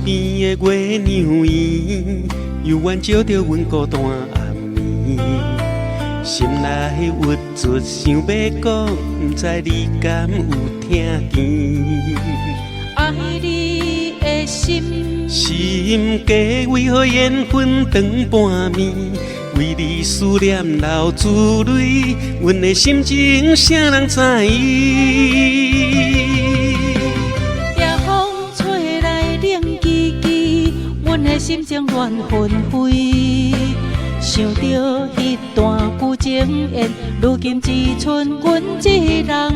边的月娘圆，犹原照着阮孤单暗暝。心内郁卒想要讲，不知你敢有听见？爱你的心，心家为何缘分长半暝？为你思念流珠泪，阮的心情谁人知影？夜风吹来冷叽叽，阮的心情乱纷飞。想着迄段旧情缘，如今只剩阮一人。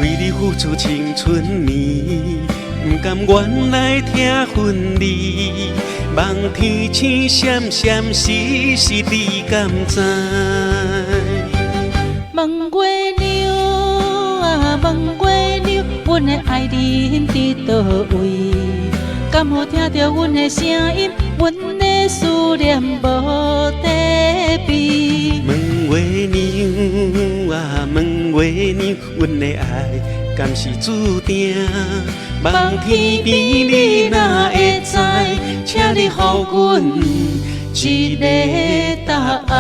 为你付出青春年，不甘原来听分离。望天星闪闪时时，你敢知？问月娘啊，问月娘，阮的爱人伫倒位？敢有听到阮的声音？阮的思念无底边。问月娘啊，问月娘，阮的爱敢是注定？望天边你若会知，请你予阮一个答案。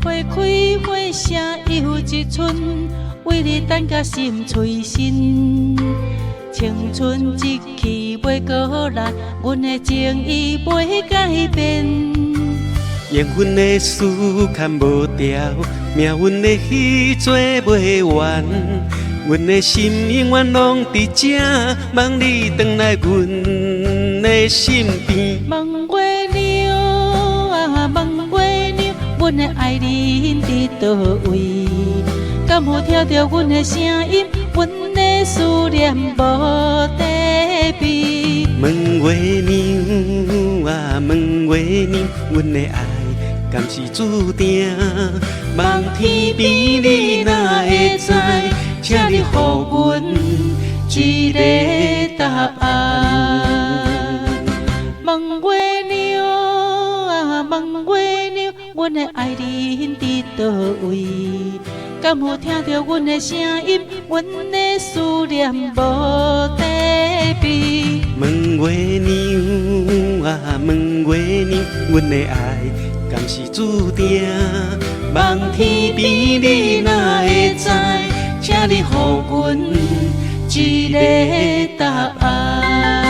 花开花谢又一春，为你等甲心碎心。青春一去袂过来，阮的情意袂改变。缘分的丝牵无条，命运的戏做袂完。阮的心永远拢伫这，望你回来阮的身边。问月娘啊，问月娘，阮的爱人伫倒位？敢有听到阮的声音？阮的思念无底边。问月娘啊，问月娘，阮的爱敢是注定？望天边你若会知，请你予阮一个答案。问月娘啊，问月娘，阮的爱人伫倒位？敢有听到阮的声音？阮的思念无底边。问月娘啊，问月娘，阮的爱敢是注定？望天边你若会知，请你予阮一个答案。